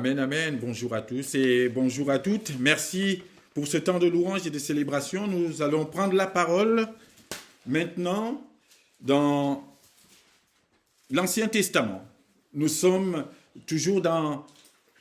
Amen, amen. Bonjour à tous et bonjour à toutes. Merci pour ce temps de louange et de célébration. Nous allons prendre la parole maintenant dans l'Ancien Testament. Nous sommes toujours dans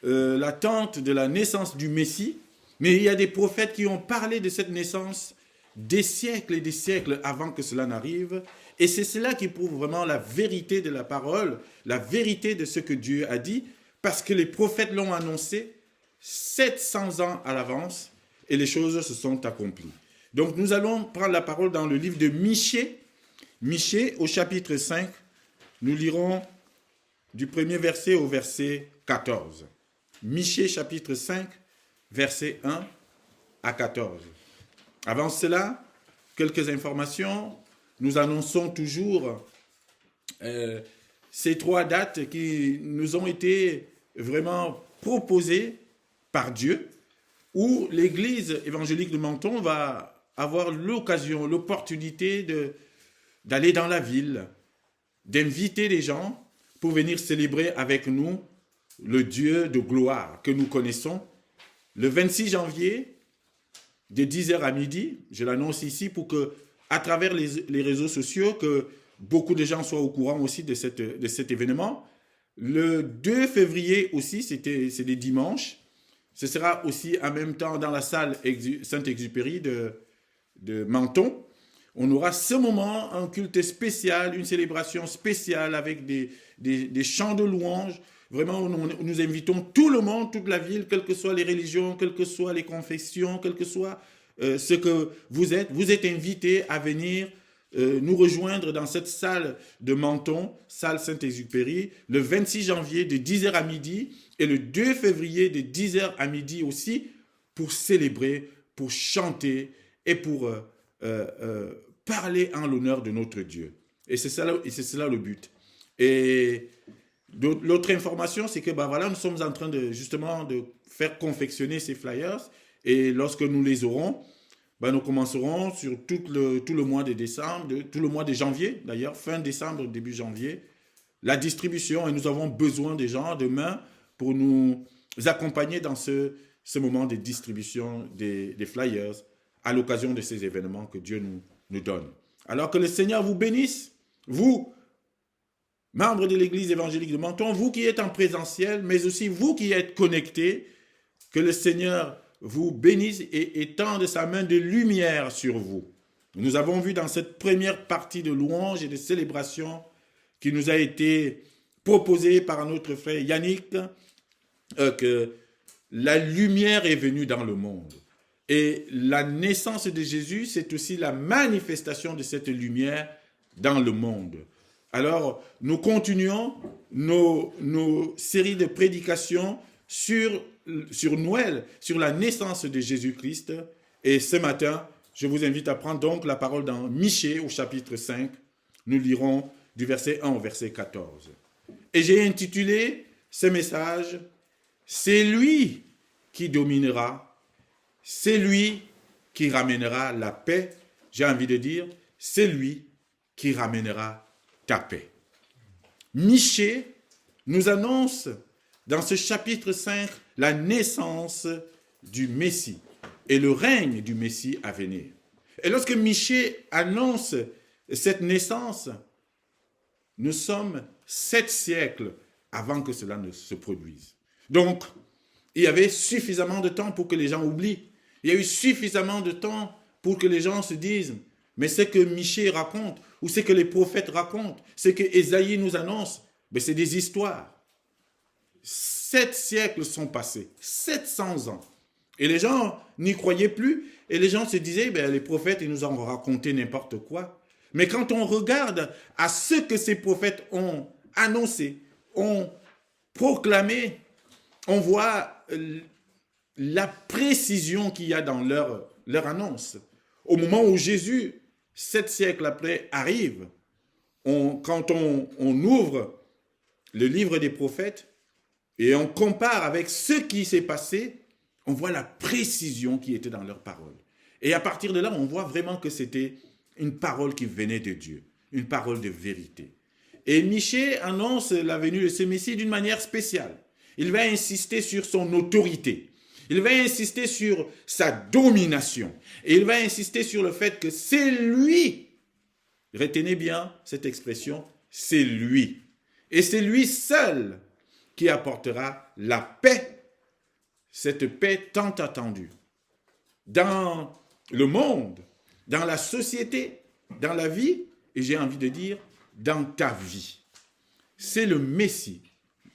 l'attente de la naissance du Messie, mais il y a des prophètes qui ont parlé de cette naissance des siècles et des siècles avant que cela n'arrive. Et c'est cela qui prouve vraiment la vérité de la parole, la vérité de ce que Dieu a dit, parce que les prophètes l'ont annoncé 700 ans à l'avance et les choses se sont accomplies. Donc nous allons prendre la parole dans le livre de Michée. Michée au chapitre 5, nous lirons du premier verset au verset 14. Michée chapitre 5, verset 1 à 14. Avant cela, quelques informations. Nous annonçons toujours ces trois dates qui nous ont été vraiment proposées par Dieu, où l'Église évangélique de Menton va avoir l'occasion, l'opportunité d'aller dans la ville, d'inviter les gens pour venir célébrer avec nous le Dieu de gloire que nous connaissons. Le 26 janvier, de 10h à midi, je l'annonce ici pour que, à travers les réseaux sociaux, que beaucoup de gens soient au courant aussi de cet événement. Le 2 février aussi, c'est des dimanches. Ce sera aussi en même temps dans la salle Saint-Exupéry de Menton. On aura ce moment, un culte spécial, une célébration spéciale avec des chants de louange. Vraiment, nous invitons tout le monde, toute la ville, quelles que soient les religions, quelles que soient les confessions, quel que soit ce que vous êtes invités à venir nous rejoindre dans cette salle de Menton, salle Saint-Exupéry, le 26 janvier de 10h à midi et le 2 février de 10h à midi aussi pour célébrer, pour chanter et pour parler en l'honneur de notre Dieu. Et c'est cela le but. Et l'autre information, c'est que nous sommes en train de faire confectionner ces flyers et lorsque nous les aurons, nous commencerons sur tout le mois de décembre, tout le mois de janvier, d'ailleurs, fin décembre, début janvier, la distribution. Et nous avons besoin des gens demain pour nous accompagner dans ce moment de distribution des flyers à l'occasion de ces événements que Dieu nous donne. Alors que le Seigneur vous bénisse, vous, membres de l'Église évangélique de Menton, vous qui êtes en présentiel, mais aussi vous qui êtes connectés, que le Seigneur vous bénisse et étende sa main de lumière sur vous. Nous avons vu dans cette première partie de louange et de célébration qui nous a été proposée par notre frère Yannick, que la lumière est venue dans le monde. Et la naissance de Jésus, c'est aussi la manifestation de cette lumière dans le monde. Alors, nous continuons nos séries de prédications sur Noël, sur la naissance de Jésus-Christ. Et ce matin, je vous invite à prendre donc la parole dans Michée au chapitre 5. Nous lirons du verset 1 au verset 14. Et j'ai intitulé ce message « C'est lui qui dominera, c'est lui qui ramènera la paix ». J'ai envie de dire « C'est lui qui ramènera ta paix ». Michée nous annonce dans ce chapitre 5 la naissance du Messie et le règne du Messie à venir. Et lorsque Michée annonce cette naissance, nous sommes 7 siècles avant que cela ne se produise. Donc, il y avait suffisamment de temps pour que les gens oublient. Il y a eu suffisamment de temps pour que les gens se disent « Mais ce que Michée raconte, ou ce que les prophètes racontent, ce que Ésaïe nous annonce, c'est des histoires. » 7 siècles sont passés, 700 ans. Et les gens n'y croyaient plus. Et les gens se disaient, les prophètes, ils nous ont raconté n'importe quoi. Mais quand on regarde à ce que ces prophètes ont annoncé, ont proclamé, on voit la précision qu'il y a dans leur annonce. Au moment où Jésus, 7 siècles après, arrive, quand on ouvre le livre des prophètes, et on compare avec ce qui s'est passé, on voit la précision qui était dans leurs paroles. Et à partir de là, on voit vraiment que c'était une parole qui venait de Dieu, une parole de vérité. Et Michée annonce la venue de ce Messie d'une manière spéciale. Il va insister sur son autorité. Il va insister sur sa domination. Et il va insister sur le fait que c'est lui. Retenez bien cette expression, c'est lui. Et c'est lui seul qui apportera la paix, cette paix tant attendue. Dans le monde, dans la société, dans la vie, et j'ai envie de dire, dans ta vie. C'est le Messie,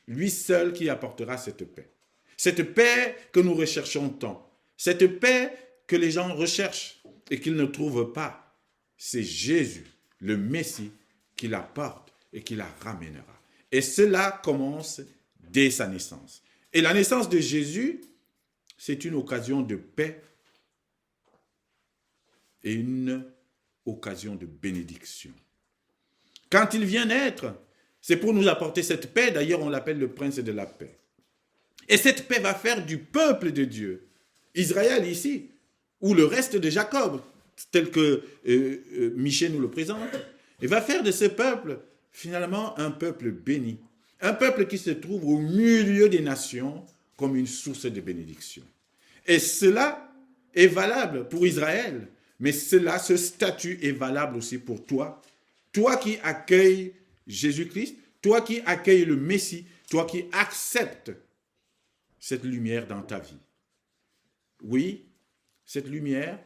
lui seul qui apportera cette paix. Cette paix que nous recherchons tant. Cette paix que les gens recherchent et qu'ils ne trouvent pas. C'est Jésus, le Messie, qui l'apporte et qui la ramènera. Et cela commence dès sa naissance. Et la naissance de Jésus, c'est une occasion de paix et une occasion de bénédiction. Quand il vient naître, c'est pour nous apporter cette paix. D'ailleurs, on l'appelle le prince de la paix. Et cette paix va faire du peuple de Dieu, Israël ici, ou le reste de Jacob, tel que Michée nous le présente, et va faire de ce peuple, finalement, un peuple béni. Un peuple qui se trouve au milieu des nations comme une source de bénédiction. Et cela est valable pour Israël, mais ce statut est valable aussi pour toi. Toi qui accueilles Jésus-Christ, toi qui accueilles le Messie, toi qui acceptes cette lumière dans ta vie. Oui, cette lumière,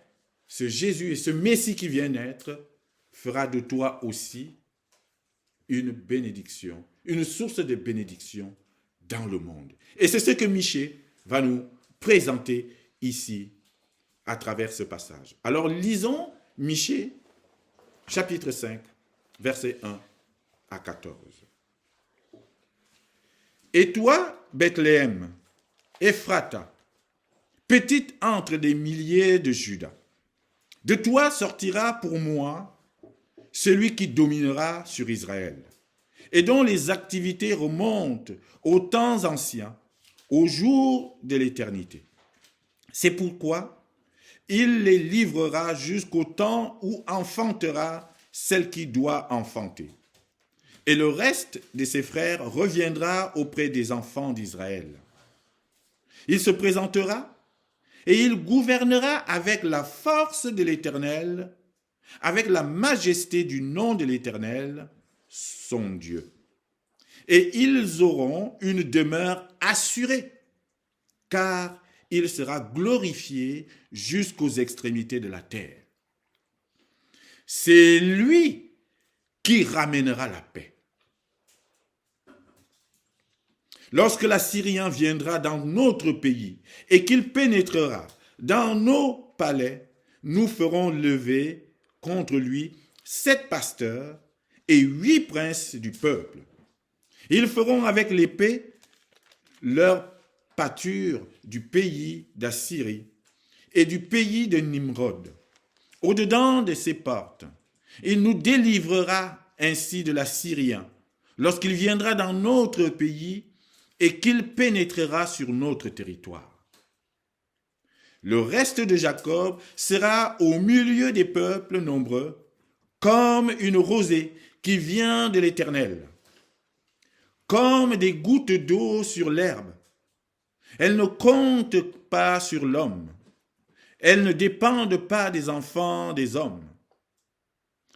ce Jésus et ce Messie qui vient naître fera de toi aussi une bénédiction, une source de bénédiction dans le monde. Et c'est ce que Michée va nous présenter ici à travers ce passage. Alors lisons Michée, chapitre 5, versets 1 à 14. Et toi, Bethléem, Ephrata, petite entre des milliers de Juda, de toi sortira pour moi celui qui dominera sur Israël, et dont les activités remontent aux temps anciens, au jour de l'éternité. C'est pourquoi il les livrera jusqu'au temps où enfantera celle qui doit enfanter. Et le reste de ses frères reviendra auprès des enfants d'Israël. Il se présentera et il gouvernera avec la force de l'Éternel, avec la majesté du nom de l'Éternel, son Dieu. Et ils auront une demeure assurée, car il sera glorifié jusqu'aux extrémités de la terre. C'est lui qui ramènera la paix. Lorsque l'Assyrien viendra dans notre pays et qu'il pénétrera dans nos palais, nous ferons lever contre lui 7 pasteurs et 8 princes du peuple. Ils feront avec l'épée leur pâture du pays d'Assyrie et du pays de Nimrod. Au-dedans de ses portes, il nous délivrera ainsi de l'Assyrien lorsqu'il viendra dans notre pays et qu'il pénétrera sur notre territoire. Le reste de Jacob sera au milieu des peuples nombreux, comme une rosée qui vient de l'Éternel, comme des gouttes d'eau sur l'herbe. Elles ne comptent pas sur l'homme, elles ne dépendent pas des enfants des hommes.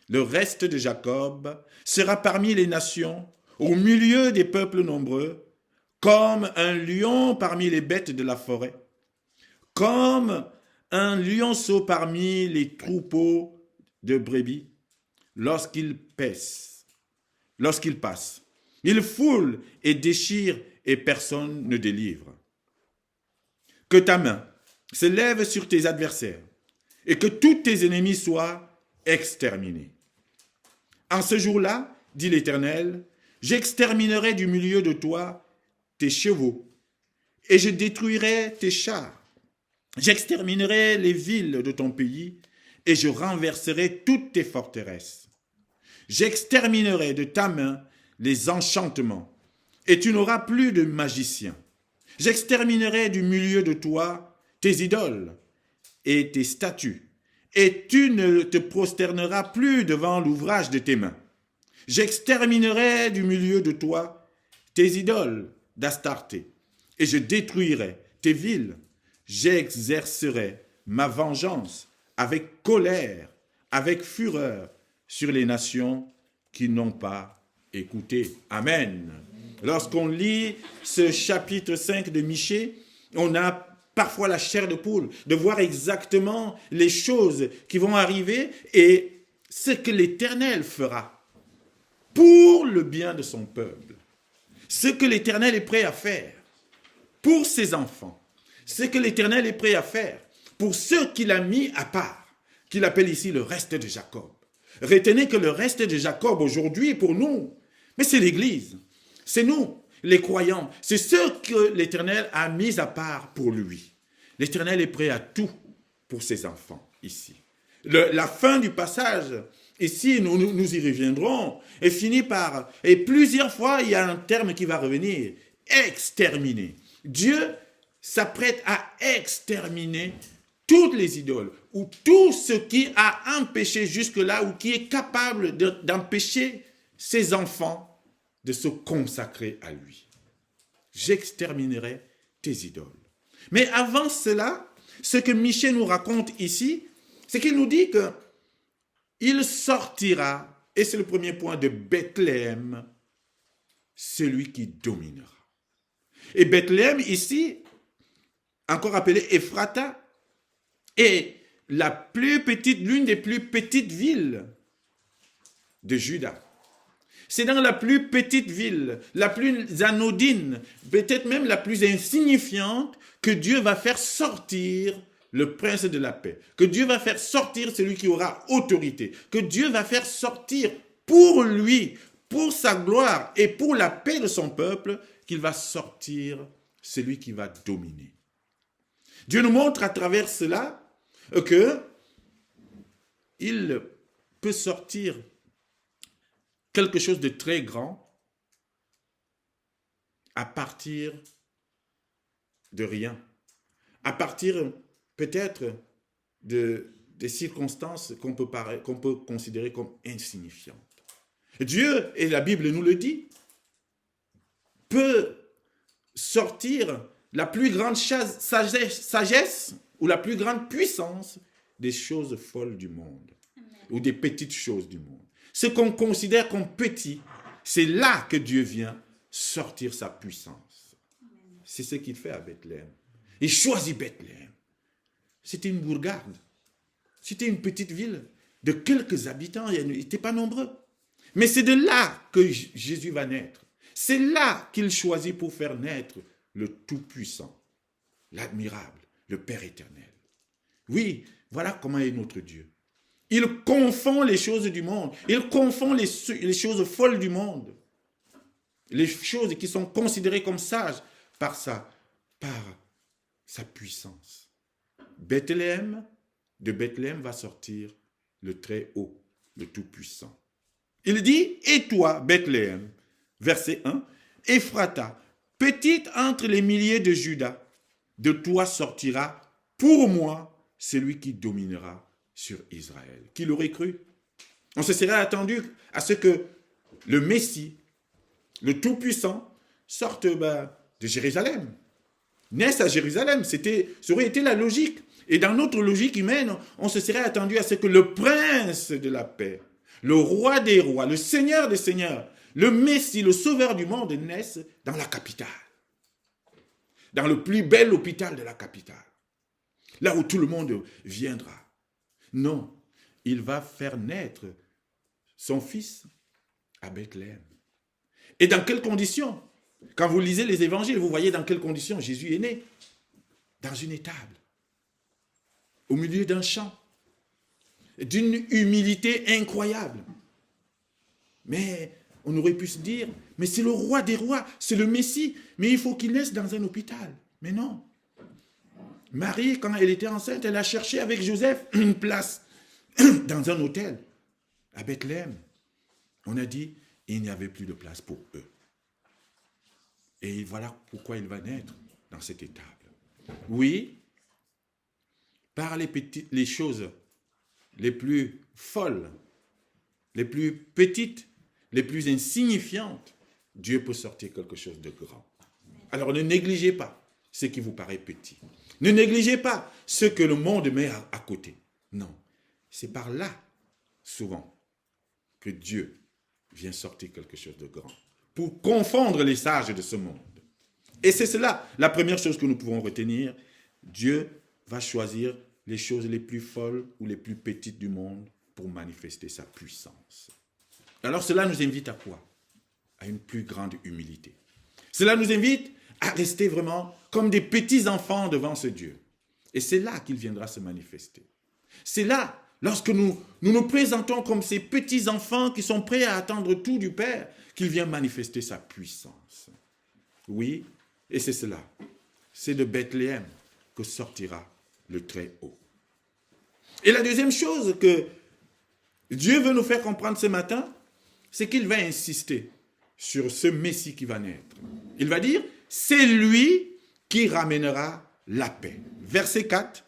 Le reste de Jacob sera parmi les nations, au milieu des peuples nombreux, comme un lion parmi les bêtes de la forêt, comme un lionceau parmi les troupeaux de brebis. Lorsqu'il passe, il foule et déchire et personne ne délivre. Que ta main se lève sur tes adversaires et que tous tes ennemis soient exterminés. En ce jour-là, dit l'Éternel, j'exterminerai du milieu de toi tes chevaux, et je détruirai tes chars. J'exterminerai les villes de ton pays, et je renverserai toutes tes forteresses. J'exterminerai de ta main les enchantements, et tu n'auras plus de magiciens. J'exterminerai du milieu de toi tes idoles et tes statues, et tu ne te prosterneras plus devant l'ouvrage de tes mains. J'exterminerai du milieu de toi tes idoles d'Astarté, et je détruirai tes villes. J'exercerai ma vengeance avec colère, avec fureur sur les nations qui n'ont pas écouté. Amen. Lorsqu'on lit ce chapitre 5 de Michée, on a parfois la chair de poule de voir exactement les choses qui vont arriver et ce que l'Éternel fera pour le bien de son peuple. Ce que l'Éternel est prêt à faire pour ses enfants. Ce que l'Éternel est prêt à faire pour ceux qu'il a mis à part, qu'il appelle ici le reste de Jacob. Retenez que le reste de Jacob aujourd'hui pour nous, mais c'est l'Église, c'est nous, les croyants, c'est ceux que l'Éternel a mis à part pour lui. L'Éternel est prêt à tout pour ses enfants ici. La fin du passage, ici, nous y reviendrons, et finit par, et plusieurs fois, il y a un terme qui va revenir, exterminer. Dieu s'apprête à exterminer toutes les idoles, ou tout ce qui a empêché jusque-là, ou qui est capable d'empêcher ses enfants de se consacrer à lui. J'exterminerai tes idoles. Mais avant cela, ce que Michée nous raconte ici, c'est qu'il nous dit qu'il sortira, et c'est le premier point, de Bethléem, celui qui dominera. Et Bethléem ici, encore appelé Ephrata, est la plus petite, l'une des plus petites villes de Juda. C'est dans la plus petite ville, la plus anodine, peut-être même la plus insignifiante, que Dieu va faire sortir le prince de la paix, que Dieu va faire sortir celui qui aura autorité, que Dieu va faire sortir pour lui, pour sa gloire et pour la paix de son peuple, qu'il va sortir celui qui va dominer. Dieu nous montre à travers cela que il peut sortir quelque chose de très grand à partir de rien, à partir peut-être des circonstances qu'on peut considérer comme insignifiantes. Dieu, et la Bible nous le dit, peut sortir la plus grande sagesse ou la plus grande puissance des choses folles du monde. Amen. Ou des petites choses du monde. Ce qu'on considère comme petit, c'est là que Dieu vient sortir sa puissance. Amen. C'est ce qu'il fait à Bethléem. Il choisit Bethléem. C'était une bourgade. C'était une petite ville de quelques habitants. Ils n'étaient pas nombreux. Mais c'est de là que Jésus va naître. C'est là qu'il choisit pour faire naître le Tout-Puissant, l'admirable, le Père éternel. Oui, voilà comment est notre Dieu. Il confond les choses du monde. Il confond les choses folles du monde. Les choses qui sont considérées comme sages par sa puissance. De Bethléem va sortir le Très-Haut, le Tout-Puissant. Il dit, et toi, Bethléem, verset 1, Ephrata, petite entre les milliers de Juda, de toi sortira pour moi celui qui dominera sur Israël. Qui l'aurait cru? On se serait attendu à ce que le Messie, le Tout-Puissant, sorte de Jérusalem, naisse à Jérusalem. Ça aurait été la logique. Et dans notre logique humaine, on se serait attendu à ce que le prince de la paix, le roi des rois, le seigneur des seigneurs, le Messie, le sauveur du monde, naisse dans la capitale. Dans le plus bel hôpital de la capitale. Là où tout le monde viendra. Non, il va faire naître son fils à Bethléem. Et dans quelles conditions? Quand vous lisez les évangiles, vous voyez dans quelles conditions Jésus est né. Dans une étable. Au milieu d'un champ. D'une humilité incroyable. Mais on aurait pu se dire, mais c'est le roi des rois, c'est le Messie, mais il faut qu'il naisse dans un hôpital. Mais non. Marie, quand elle était enceinte, elle a cherché avec Joseph une place dans un hôtel à Bethléem. On a dit, il n'y avait plus de place pour eux. Et voilà pourquoi il va naître dans cette étable. Oui, par les choses les plus folles, les plus petites, les plus insignifiantes, Dieu peut sortir quelque chose de grand. Alors ne négligez pas ce qui vous paraît petit. Ne négligez pas ce que le monde met à côté. Non, c'est par là, souvent, que Dieu vient sortir quelque chose de grand pour confondre les sages de ce monde. Et c'est cela, la première chose que nous pouvons retenir. Dieu va choisir les choses les plus folles ou les plus petites du monde pour manifester sa puissance. Alors cela nous invite à quoi? À une plus grande humilité. Cela nous invite à rester vraiment comme des petits enfants devant ce Dieu. Et c'est là qu'il viendra se manifester. C'est là, lorsque nous nous présentons comme ces petits enfants qui sont prêts à attendre tout du Père, qu'il vient manifester sa puissance. Oui, et c'est cela. C'est de Bethléem que sortira le Très-Haut. Et la deuxième chose que Dieu veut nous faire comprendre ce matin, c'est qu'il va insister sur ce Messie qui va naître. Il va dire, c'est lui qui ramènera la paix. Verset 4,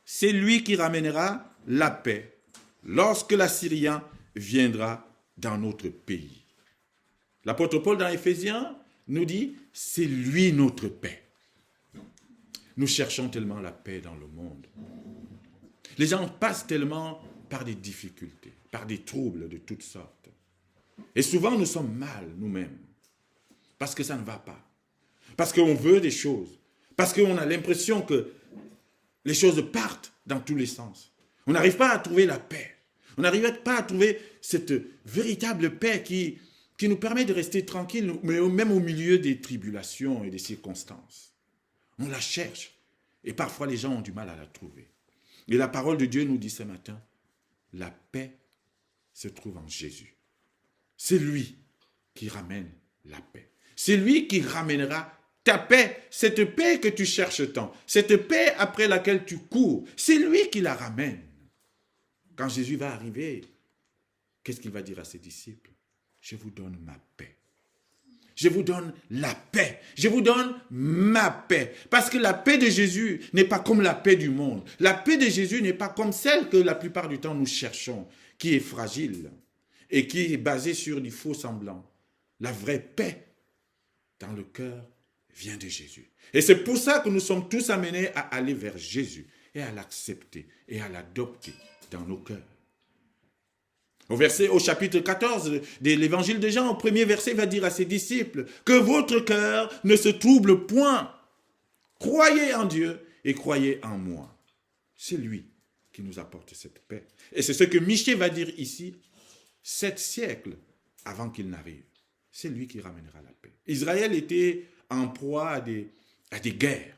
c'est lui qui ramènera la paix lorsque l'Assyrien viendra dans notre pays. L'apôtre Paul dans Éphésiens nous dit, c'est lui notre paix. Nous cherchons tellement la paix dans le monde. Les gens passent tellement par des difficultés, par des troubles de toutes sortes. Et souvent, nous sommes mal nous-mêmes, parce que ça ne va pas, parce qu'on veut des choses, parce qu'on a l'impression que les choses partent dans tous les sens. On n'arrive pas à trouver la paix. On n'arrive pas à trouver cette véritable paix qui nous permet de rester tranquille, mais même au milieu des tribulations et des circonstances. On la cherche, et parfois les gens ont du mal à la trouver. Et la parole de Dieu nous dit ce matin, la paix se trouve en Jésus. C'est lui qui ramène la paix. C'est lui qui ramènera ta paix, cette paix que tu cherches tant, cette paix après laquelle tu cours. C'est lui qui la ramène. Quand Jésus va arriver, qu'est-ce qu'il va dire à ses disciples? Je vous donne ma paix. Je vous donne la paix. Je vous donne ma paix. Parce que la paix de Jésus n'est pas comme la paix du monde. La paix de Jésus n'est pas comme celle que la plupart du temps nous cherchons, qui est fragile et qui est basée sur du faux semblant. La vraie paix dans le cœur vient de Jésus. Et c'est pour ça que nous sommes tous amenés à aller vers Jésus et à l'accepter et à l'adopter dans nos cœurs. Au chapitre 14 de l'évangile de Jean, au premier verset, il va dire à ses disciples que votre cœur ne se trouble point. Croyez en Dieu et croyez en moi. C'est lui qui nous apporte cette paix. Et c'est ce que Michée va dire ici, 7 siècles avant qu'il n'arrive. C'est lui qui ramènera la paix. Israël était en proie à des guerres.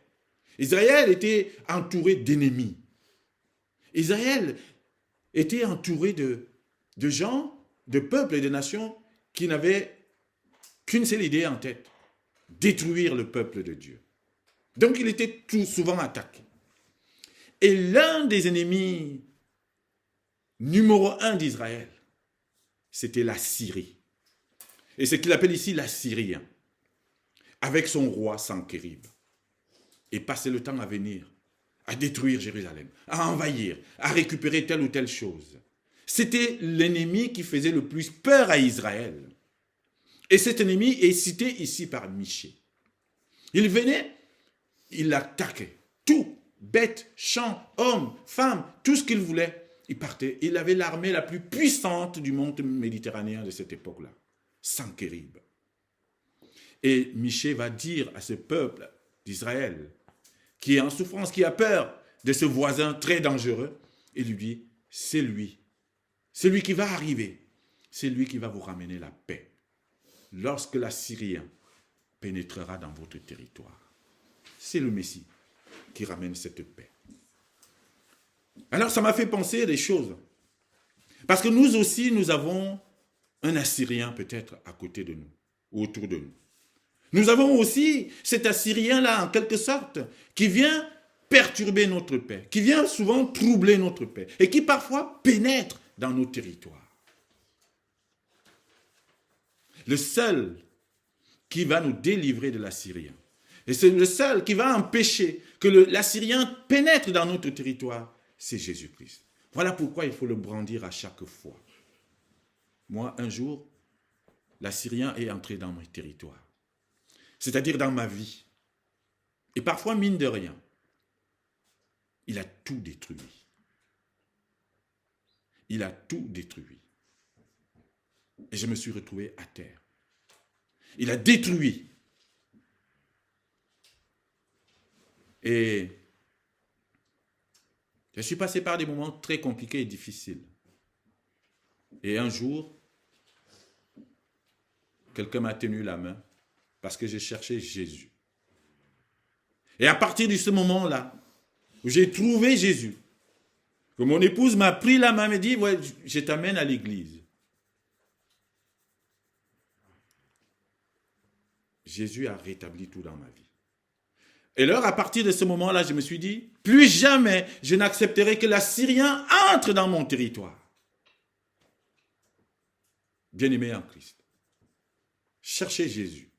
Israël était entouré d'ennemis. Israël était entouré de gens, de peuples et de nations qui n'avaient qu'une seule idée en tête, détruire le peuple de Dieu. Donc il était tout souvent attaqué. Et l'un des ennemis numéro 1 d'Israël, c'était la Syrie. Et ce qu'il appelle ici l'Assyrien, avec son roi Sanchérib. Et passer le temps à venir, à détruire Jérusalem, à envahir, à récupérer telle ou telle chose. C'était l'ennemi qui faisait le plus peur à Israël. Et cet ennemi est cité ici par Michée. Il venait, il attaquait tout, bêtes, champs, hommes, femmes, tout ce qu'il voulait. Il partait. Il avait l'armée la plus puissante du monde méditerranéen de cette époque-là, Sanchérib. Et Michée va dire à ce peuple d'Israël, qui est en souffrance, qui a peur de ce voisin très dangereux, il lui dit, c'est lui qui va arriver, c'est lui qui va vous ramener la paix. Lorsque l'Assyrien pénétrera dans votre territoire, c'est le Messie qui ramène cette paix. Alors ça m'a fait penser à des choses. Parce que nous aussi, nous avons un Assyrien peut-être à côté de nous, ou autour de nous. Nous avons aussi cet Assyrien-là, en quelque sorte, qui vient perturber notre paix, qui vient souvent troubler notre paix, et qui parfois pénètre dans nos territoires. Le seul qui va nous délivrer de l'Assyrien, et c'est le seul qui va empêcher que l'Assyrien pénètre dans notre territoire, c'est Jésus-Christ. Voilà pourquoi il faut le brandir à chaque fois. Moi, un jour, l'Assyrien est entré dans mon territoire. c'est-à-dire dans ma vie. Et parfois, mine de rien, il a tout détruit. Il a tout détruit. Et je me suis retrouvé à terre. Il a détruit. Et je suis passé par des moments très compliqués et difficiles. Et un jour, quelqu'un m'a tenu la main parce que j'ai cherché Jésus. Et à partir de ce moment-là, où j'ai trouvé Jésus, que mon épouse m'a pris la main et m'a dit, ouais, je t'amène à l'église. Jésus a rétabli tout dans ma vie. Et alors, à partir de ce moment-là, je me suis dit, plus jamais je n'accepterai que l'Assyrien entre dans mon territoire. Bien-aimé en Christ, cherchez Jésus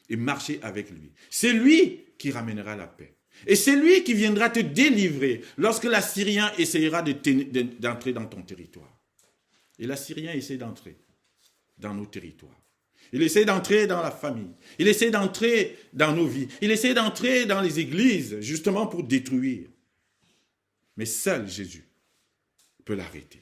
et marchez avec lui. C'est lui qui ramènera la paix. Et c'est lui qui viendra te délivrer lorsque l'Assyrien essayera d'entrer dans ton territoire. Et l'Assyrien essaie d'entrer dans nos territoires. Il essaie d'entrer dans la famille. Il essaie d'entrer dans nos vies. Il essaie d'entrer dans les églises, justement pour détruire. Mais seul Jésus peut l'arrêter.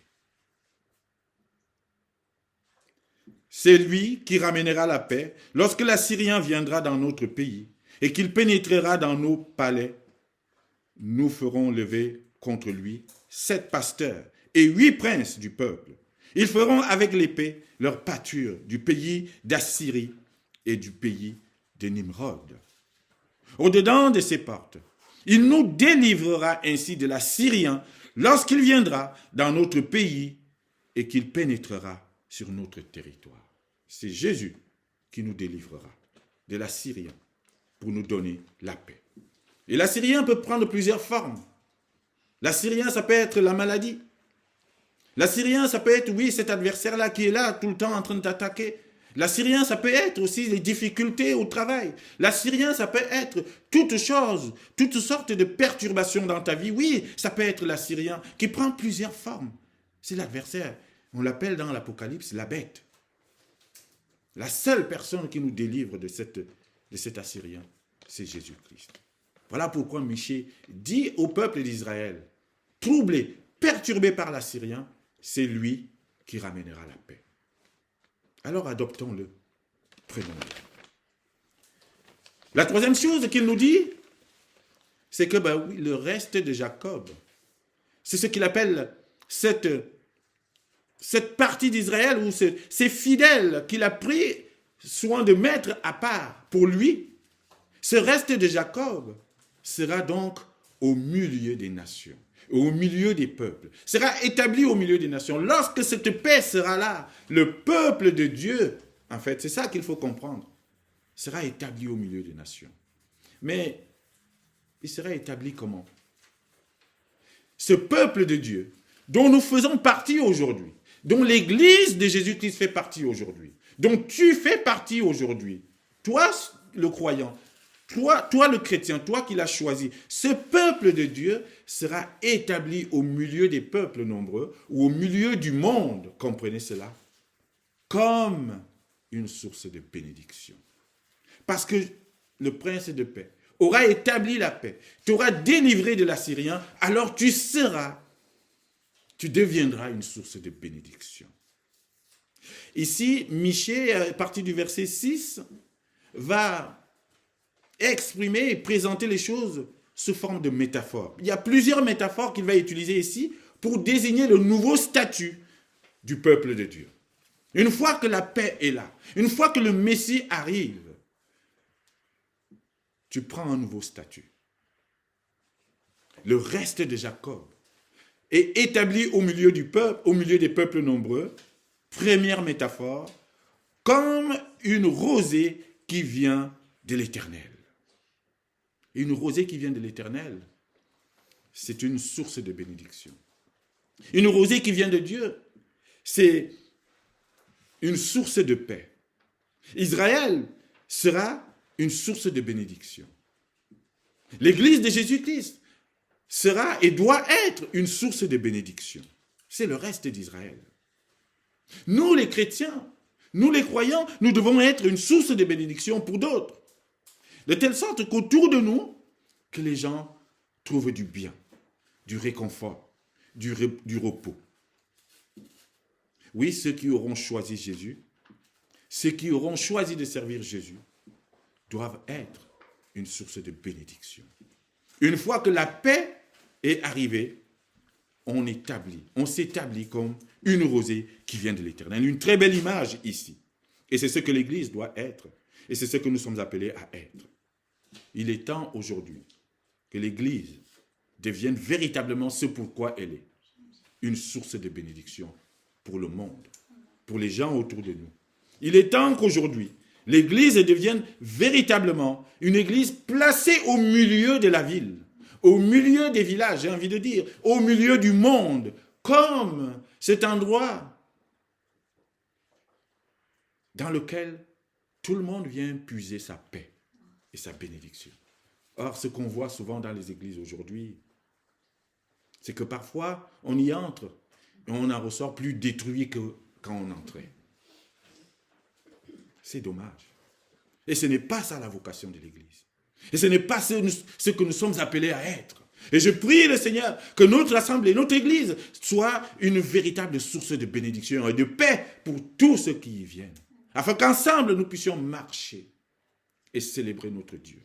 C'est lui qui ramènera la paix lorsque l'Assyrien viendra dans notre pays et qu'il pénétrera dans nos palais. Nous ferons lever contre lui 7 pasteurs et 8 princes du peuple. Ils feront avec l'épée leur pâture du pays d'Assyrie et du pays de Nimrod. Au-dedans de ces portes, il nous délivrera ainsi de l'Assyrien lorsqu'il viendra dans notre pays et qu'il pénétrera sur notre territoire. C'est Jésus qui nous délivrera de l'Assyrien pour nous donner la paix. Et l'Assyrien peut prendre plusieurs formes. L'Assyrien, ça peut être la maladie. L'Assyrien, ça peut être, oui, cet adversaire-là qui est là tout le temps en train de t'attaquer. L'Assyrien, ça peut être aussi les difficultés au travail. L'Assyrien, ça peut être toutes choses, toutes sortes de perturbations dans ta vie. Oui, ça peut être l'Assyrien qui prend plusieurs formes. C'est l'adversaire. On l'appelle dans l'Apocalypse la bête. La seule personne qui nous délivre de cet Assyrien, c'est Jésus-Christ. Voilà pourquoi Michée dit au peuple d'Israël, troublé, perturbé par l'Assyrien, c'est lui qui ramènera la paix. Alors adoptons-le, prenons-le. La troisième chose qu'il nous dit, c'est que oui, le reste de Jacob, c'est ce qu'il appelle cette partie d'Israël où ces fidèles qu'il a pris soin de mettre à part pour lui. Ce reste de Jacob sera donc au milieu des nations, au milieu des peuples, sera établi au milieu des nations. Lorsque cette paix sera là, le peuple de Dieu, en fait, c'est ça qu'il faut comprendre, sera établi au milieu des nations. Mais il sera établi comment? Ce peuple de Dieu, dont nous faisons partie aujourd'hui, dont l'Église de Jésus-Christ fait partie aujourd'hui, dont tu fais partie aujourd'hui, toi le croyant, toi le chrétien, toi qui l'as choisi, ce peuple de Dieu sera établi au milieu des peuples nombreux ou au milieu du monde, comprenez cela, comme une source de bénédiction. Parce que le prince de paix aura établi la paix, t'aura délivré de l'Assyrien, alors tu deviendras une source de bénédiction. Ici, Michée, à partir du verset 6, va exprimer et présenter les choses sous forme de métaphores. Il y a plusieurs métaphores qu'il va utiliser ici pour désigner le nouveau statut du peuple de Dieu. Une fois que la paix est là, une fois que le Messie arrive, tu prends un nouveau statut. Le reste de Jacob est établi au milieu du peuple, au milieu des peuples nombreux. Première métaphore, comme une rosée qui vient de l'Éternel. Une rosée qui vient de l'Éternel, c'est une source de bénédiction. Une rosée qui vient de Dieu, c'est une source de paix. Israël sera une source de bénédiction. L'Église de Jésus-Christ sera et doit être une source de bénédiction. C'est le reste d'Israël. Nous, les chrétiens, nous, les croyants, nous devons être une source de bénédiction pour d'autres. De telle sorte qu'autour de nous, que les gens trouvent du bien, du réconfort, du repos. Oui, ceux qui auront choisi Jésus, ceux qui auront choisi de servir Jésus, doivent être une source de bénédiction. Une fois que la paix est arrivée, on s'établit comme une rosée qui vient de l'Éternel. Une très belle image ici. Et c'est ce que l'Église doit être. Et c'est ce que nous sommes appelés à être. Il est temps aujourd'hui que l'Église devienne véritablement ce pourquoi elle est. Une source de bénédiction pour le monde, pour les gens autour de nous. Il est temps qu'aujourd'hui, l'Église devienne véritablement une Église placée au milieu de la ville, au milieu des villages, j'ai envie de dire, au milieu du monde, comme cet endroit dans lequel tout le monde vient puiser sa paix et sa bénédiction. Or, ce qu'on voit souvent dans les églises aujourd'hui, c'est que parfois, on y entre et on en ressort plus détruit que quand on entrait. C'est dommage. Et ce n'est pas ça la vocation de l'Église. Et ce n'est pas ce que nous sommes appelés à être. Et je prie le Seigneur que notre assemblée, notre Église, soit une véritable source de bénédiction et de paix pour tous ceux qui y viennent. Afin qu'ensemble, nous puissions marcher et célébrer notre Dieu.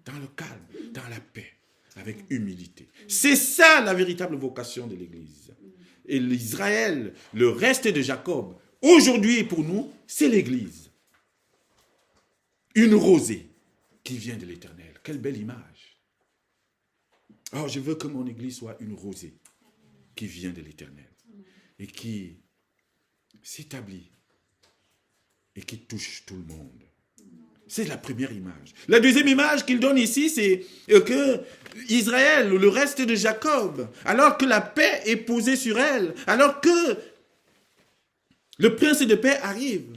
Dans le calme, dans la paix, avec humilité. C'est ça la véritable vocation de l'Église. Et l'Israël, le reste de Jacob, aujourd'hui pour nous, c'est l'Église. Une rosée qui vient de l'Éternel. Quelle belle image. Oh, je veux que mon Église soit une rosée qui vient de l'Éternel et qui s'établit et qui touche tout le monde. C'est la première image. La deuxième image qu'il donne ici, c'est que Israël, le reste de Jacob, alors que la paix est posée sur elle, alors que le prince de paix arrive,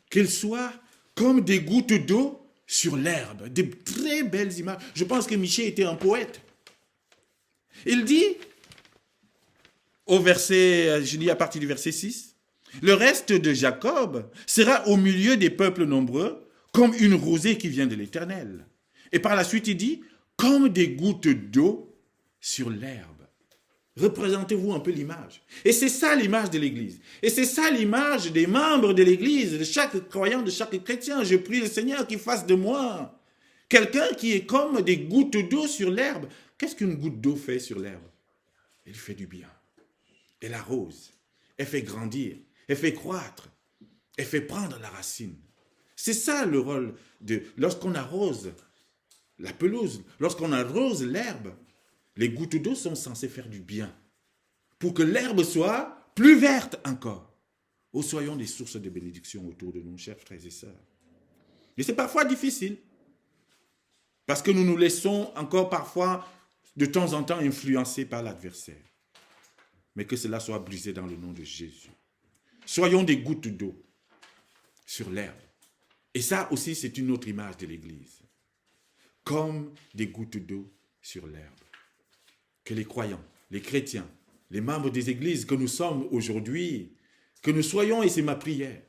qu'il soit comme des gouttes d'eau sur l'herbe. Des très belles images. Je pense que Michée était un poète. Il dit, au verset, je lis à partir du verset 6, « Le reste de Jacob sera au milieu des peuples nombreux, comme une rosée qui vient de l'Éternel. » Et par la suite, il dit, « Comme des gouttes d'eau sur l'herbe. » Représentez-vous un peu l'image. Et c'est ça l'image de l'Église. Et c'est ça l'image des membres de l'Église, de chaque croyant, de chaque chrétien. Je prie le Seigneur qu'il fasse de moi quelqu'un qui est comme des gouttes d'eau sur l'herbe. Qu'est-ce qu'une goutte d'eau fait sur l'herbe? Elle fait du bien. Elle arrose. Elle fait grandir. Elle fait croître. Elle fait prendre la racine. C'est ça le rôle de... Lorsqu'on arrose la pelouse, lorsqu'on arrose l'herbe, les gouttes d'eau sont censées faire du bien pour que l'herbe soit plus verte encore. Oh, soyons des sources de bénédiction autour de nous, chers frères et sœurs. Et c'est parfois difficile parce que nous nous laissons encore parfois de temps en temps influencer par l'adversaire. Mais que cela soit brisé dans le nom de Jésus. Soyons des gouttes d'eau sur l'herbe. Et ça aussi, c'est une autre image de l'Église. Comme des gouttes d'eau sur l'herbe. Que les croyants, les chrétiens, les membres des églises que nous sommes aujourd'hui, que nous soyons, et c'est ma prière,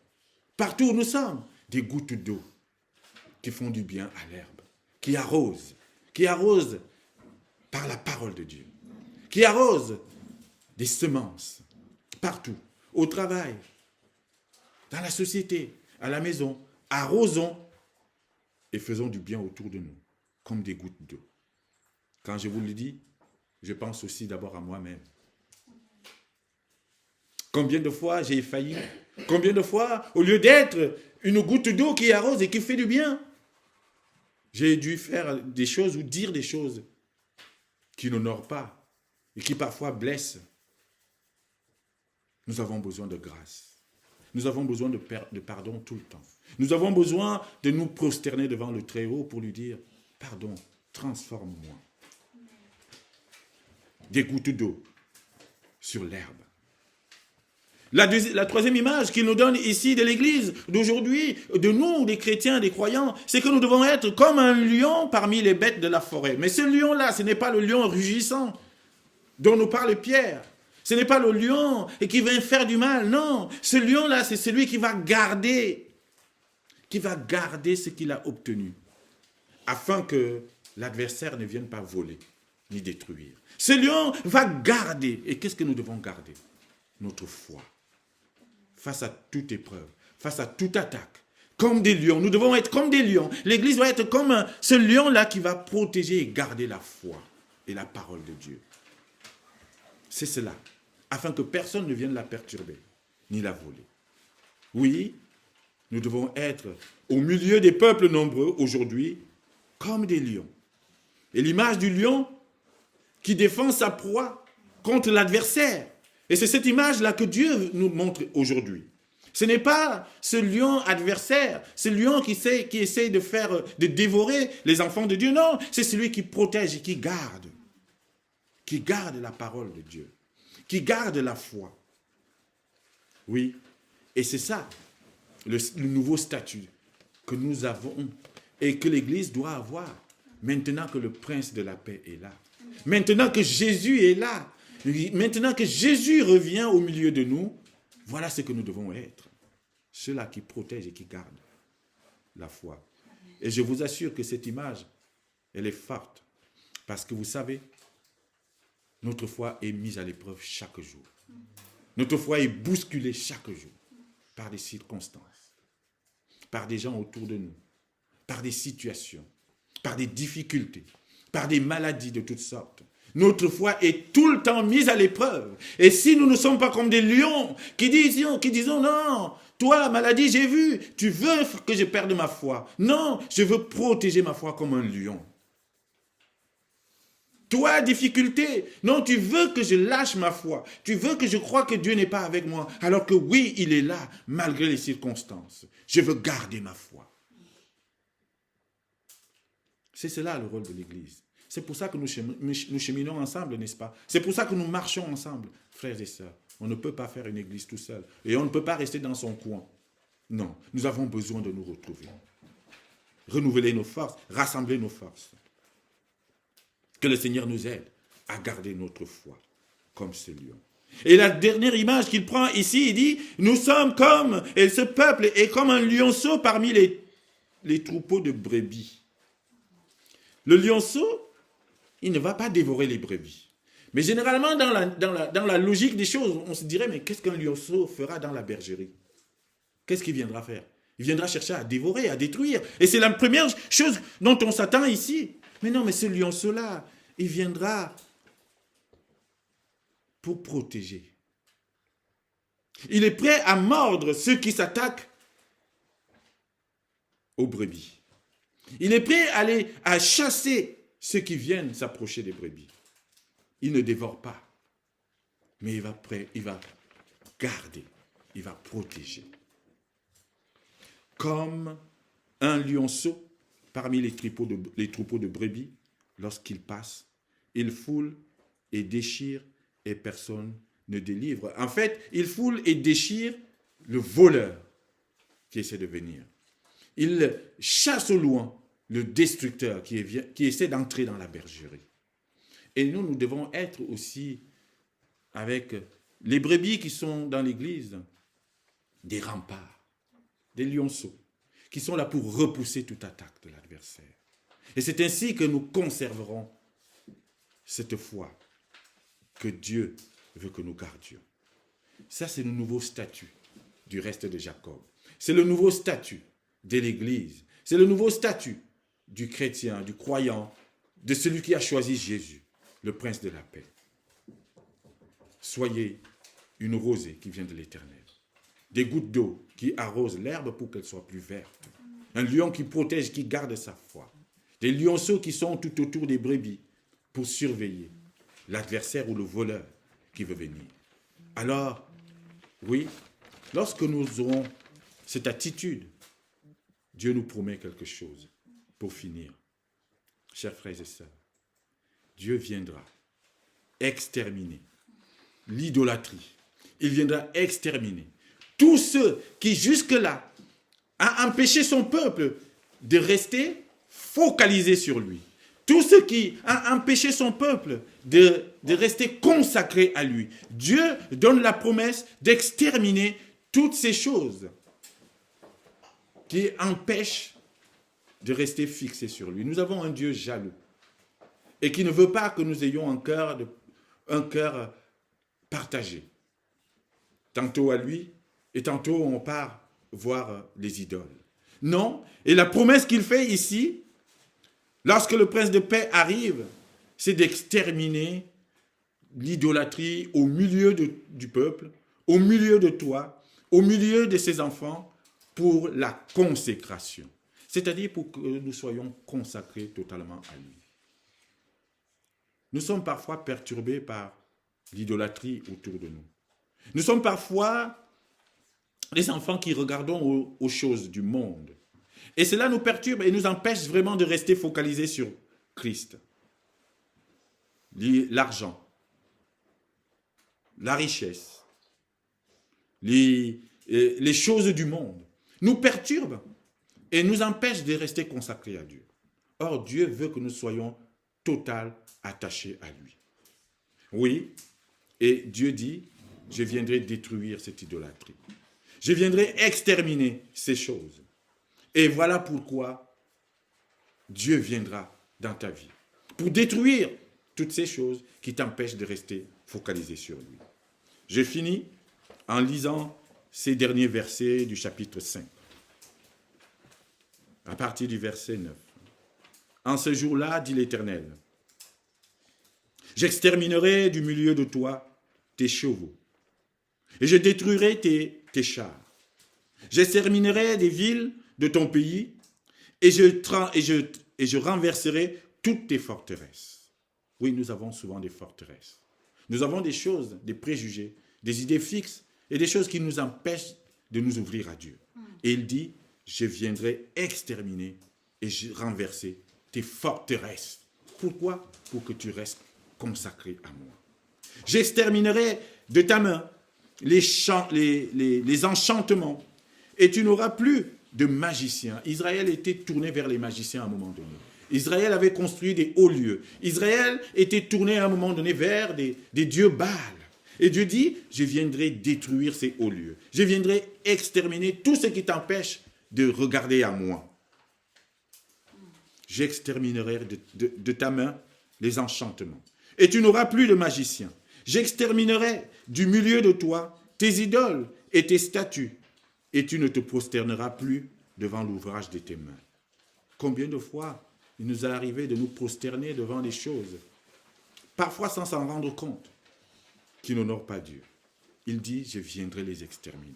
partout où nous sommes, des gouttes d'eau qui font du bien à l'herbe, qui arrosent par la parole de Dieu, qui arrosent des semences partout, au travail, dans la société, à la maison. Arrosons et faisons du bien autour de nous, comme des gouttes d'eau. Quand je vous le dis, je pense aussi d'abord à moi-même. Combien de fois j'ai failli? Combien de fois, au lieu d'être une goutte d'eau qui arrose et qui fait du bien, j'ai dû faire des choses ou dire des choses qui n'honorent pas et qui parfois blessent. Nous avons besoin de grâce. Nous avons besoin de pardon tout le temps. Nous avons besoin de nous prosterner devant le Très-Haut pour lui dire, pardon, transforme-moi. Des gouttes d'eau sur l'herbe. La troisième image qu'il nous donne ici de l'Église d'aujourd'hui, de nous, des chrétiens, des croyants, c'est que nous devons être comme un lion parmi les bêtes de la forêt. Mais ce lion-là, ce n'est pas le lion rugissant dont nous parle Pierre. Ce n'est pas le lion qui va faire du mal. Non, ce lion-là, c'est celui qui va garder ce qu'il a obtenu. afin que l'adversaire ne vienne pas voler ni détruire. Ce lion va garder. Et qu'est-ce que nous devons garder? Notre foi. Face à toute épreuve, face à toute attaque. Comme des lions. Nous devons être comme des lions. L'Église doit être comme ce lion-là qui va protéger et garder la foi et la parole de Dieu. C'est cela. Afin que personne ne vienne la perturber, ni la voler. Oui, nous devons être au milieu des peuples nombreux aujourd'hui, comme des lions. Et l'image du lion qui défend sa proie contre l'adversaire. Et c'est cette image-là que Dieu nous montre aujourd'hui. Ce n'est pas ce lion adversaire, ce lion qui essaie de dévorer les enfants de Dieu. Non, c'est celui qui protège et qui garde la parole de Dieu, qui garde la foi. Oui, et c'est ça, le nouveau statut que nous avons et que l'Église doit avoir, maintenant que le prince de la paix est là. Maintenant que Jésus est là, maintenant que Jésus revient au milieu de nous, voilà ce que nous devons être. Ceux-là qui protègent et qui gardent la foi. Et je vous assure que cette image, elle est forte. Parce que vous savez, notre foi est mise à l'épreuve chaque jour. Notre foi est bousculée chaque jour par des circonstances, par des gens autour de nous, par des situations, par des difficultés, par des maladies de toutes sortes. Notre foi est tout le temps mise à l'épreuve. Et si nous ne sommes pas comme des lions qui disons non, toi, maladie, j'ai vu, tu veux que je perde ma foi. Non, je veux protéger ma foi comme un lion. Toi, difficulté, non, tu veux que je lâche ma foi. Tu veux que je croie que Dieu n'est pas avec moi. Alors que oui, il est là, malgré les circonstances. Je veux garder ma foi. C'est cela le rôle de l'Église. C'est pour ça que nous cheminons ensemble, n'est-ce pas? C'est pour ça que nous marchons ensemble, frères et sœurs. On ne peut pas faire une église tout seul. Et on ne peut pas rester dans son coin. Non, nous avons besoin de nous retrouver. Renouveler nos forces, rassembler nos forces. Que le Seigneur nous aide à garder notre foi comme ce lion. Et la dernière image qu'il prend ici, il dit, nous sommes comme, et ce peuple est comme un lionceau parmi les troupeaux de brebis. Le lionceau, il ne va pas dévorer les brebis. Mais généralement, dans la logique des choses, on se dirait, mais qu'est-ce qu'un lionceau fera dans la bergerie? Qu'est-ce qu'il viendra faire? Il viendra chercher à dévorer, à détruire. Et c'est la première chose dont on s'attend ici. Mais non, mais ce lionceau-là, il viendra pour protéger. Il est prêt à mordre ceux qui s'attaquent aux brebis. Il est prêt à chasser ceux qui viennent s'approcher des brebis. Il ne dévore pas, mais il va garder, il va protéger. Comme un lionceau parmi les troupeaux de brebis, lorsqu'il passe, il foule et déchire et personne ne délivre. En fait, il foule et déchire le voleur qui essaie de venir. Il chasse au loin le destructeur qui essaie d'entrer dans la bergerie. Et nous devons être aussi, avec les brebis qui sont dans l'église, des remparts, des lionceaux, qui sont là pour repousser toute attaque de l'adversaire. Et c'est ainsi que nous conserverons cette foi que Dieu veut que nous gardions. Ça, c'est le nouveau statut du reste de Jacob. C'est le nouveau statut de l'Église. C'est le nouveau statut du chrétien, du croyant, de celui qui a choisi Jésus, le prince de la paix. Soyez une rosée qui vient de l'Éternel. Des gouttes d'eau qui arrosent l'herbe pour qu'elle soit plus verte. Un lion qui protège, qui garde sa foi. Des lionceaux qui sont tout autour des brebis pour surveiller l'adversaire ou le voleur qui veut venir. Alors, oui, lorsque nous aurons cette attitude, Dieu nous promet quelque chose pour finir. Chers frères et sœurs, Dieu viendra exterminer l'idolâtrie. Il viendra exterminer tous ceux qui jusque-là ont empêché son peuple de rester focalisé sur lui. Tous ceux qui ont empêché son peuple de rester consacré à lui. Dieu donne la promesse d'exterminer toutes ces choses qui empêchent de rester fixés sur lui. Nous avons un Dieu jaloux et qui ne veut pas que nous ayons un cœur partagé. Tantôt à lui et tantôt on part voir les idoles. Non, et la promesse qu'il fait ici, lorsque le prince de paix arrive, c'est d'exterminer l'idolâtrie au milieu du peuple, au milieu de toi, au milieu de ses enfants, pour la consécration. C'est-à-dire pour que nous soyons consacrés totalement à lui. Nous sommes parfois perturbés par l'idolâtrie autour de nous. Nous sommes parfois des enfants qui regardons aux choses du monde. Et cela nous perturbe et nous empêche vraiment de rester focalisés sur Christ. L'argent, la richesse, les choses du monde nous perturbent et nous empêchent de rester consacrés à Dieu. Or, Dieu veut que nous soyons total attachés à lui. Oui, et Dieu dit, je viendrai détruire cette idolâtrie. Je viendrai exterminer ces choses. Et voilà pourquoi Dieu viendra dans ta vie. Pour détruire toutes ces choses qui t'empêchent de rester focalisé sur lui. Je finis en lisant ces derniers versets du chapitre 5. À partir du verset 9. En ce jour-là, dit l'Éternel, j'exterminerai du milieu de toi tes chevaux, et je détruirai tes chars. J'exterminerai des villes de ton pays, et je renverserai toutes tes forteresses. Oui, nous avons souvent des forteresses. Nous avons des choses, des préjugés, des idées fixes, et des choses qui nous empêchent de nous ouvrir à Dieu. Et il dit, je viendrai exterminer et renverser tes forteresses. Pourquoi? Pour que tu restes consacré à moi. J'exterminerai de ta main les enchantements et tu n'auras plus de magiciens. Israël était tourné vers les magiciens à un moment donné. Israël avait construit des hauts lieux. Israël était tourné à un moment donné vers des dieux Baal. Et Dieu dit, je viendrai détruire ces hauts lieux. Je viendrai exterminer tout ce qui t'empêche de regarder à moi. J'exterminerai de ta main les enchantements. Et tu n'auras plus de magiciens. J'exterminerai du milieu de toi tes idoles et tes statues. Et tu ne te prosterneras plus devant l'ouvrage de tes mains. Combien de fois il nous est arrivé de nous prosterner devant des choses, parfois sans s'en rendre compte, qui n'honorent pas Dieu. Il dit, je viendrai les exterminer.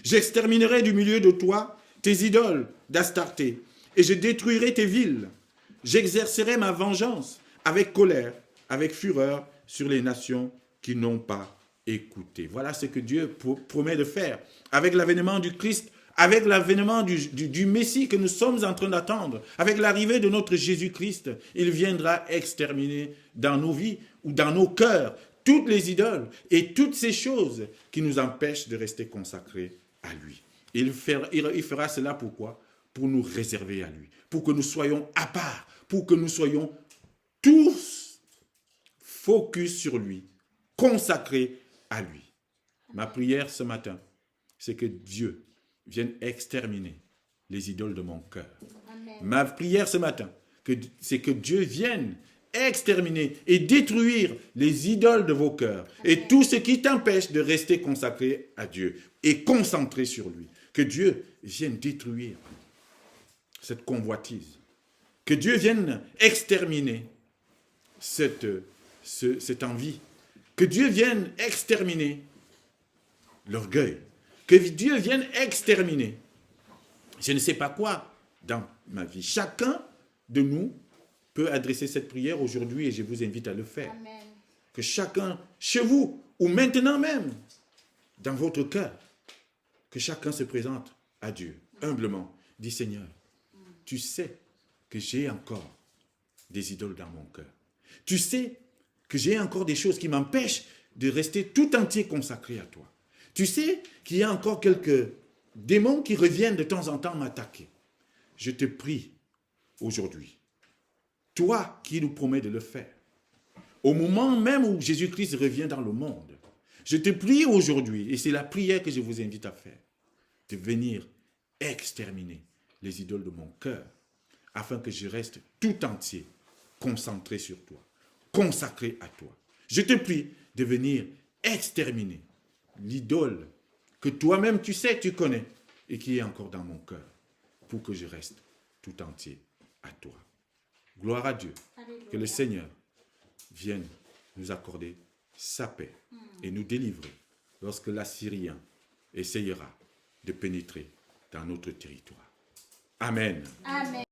J'exterminerai du milieu de toi tes idoles d'Astarté, et je détruirai tes villes. J'exercerai ma vengeance avec colère, avec fureur sur les nations qui n'ont pas écouté. Voilà ce que Dieu promet de faire avec l'avènement du Christ, avec l'avènement du Messie que nous sommes en train d'attendre, avec l'arrivée de notre Jésus-Christ. Il viendra exterminer dans nos vies ou dans nos cœurs toutes les idoles et toutes ces choses qui nous empêchent de rester consacrés à lui. Il fera cela pourquoi? Pour nous réserver à lui, pour que nous soyons à part, pour que nous soyons tous focus sur lui, consacrés à lui. Ma prière ce matin, c'est que Dieu vienne exterminer les idoles de mon cœur. Amen. Ma prière ce matin, c'est que Dieu vienne exterminer et détruire les idoles de vos cœurs. Amen. Et tout ce qui t'empêche de rester consacré à Dieu et concentré sur lui. Que Dieu vienne détruire cette convoitise. Que Dieu vienne exterminer cette envie. Que Dieu vienne exterminer l'orgueil. Que Dieu vienne exterminer je ne sais pas quoi dans ma vie. Chacun de nous peut adresser cette prière aujourd'hui et je vous invite à le faire. Amen. Que chacun, chez vous, ou maintenant même, dans votre cœur, que chacun se présente à Dieu, humblement. Dit Seigneur, tu sais que j'ai encore des idoles dans mon cœur. Tu sais que j'ai encore des choses qui m'empêchent de rester tout entier consacré à toi. Tu sais qu'il y a encore quelques démons qui reviennent de temps en temps m'attaquer. Je te prie aujourd'hui, toi qui nous promets de le faire, au moment même où Jésus-Christ revient dans le monde, je te prie aujourd'hui, et c'est la prière que je vous invite à faire, de venir exterminer les idoles de mon cœur afin que je reste tout entier, concentré sur toi, consacré à toi. Je te prie de venir exterminer l'idole que toi-même tu sais, tu connais, et qui est encore dans mon cœur, pour que je reste tout entier à toi. Gloire à Dieu. Alléluia. Que le Seigneur vienne nous accorder sa paix et nous délivrer lorsque l'Assyrien essayera de pénétrer dans notre territoire. Amen. Amen.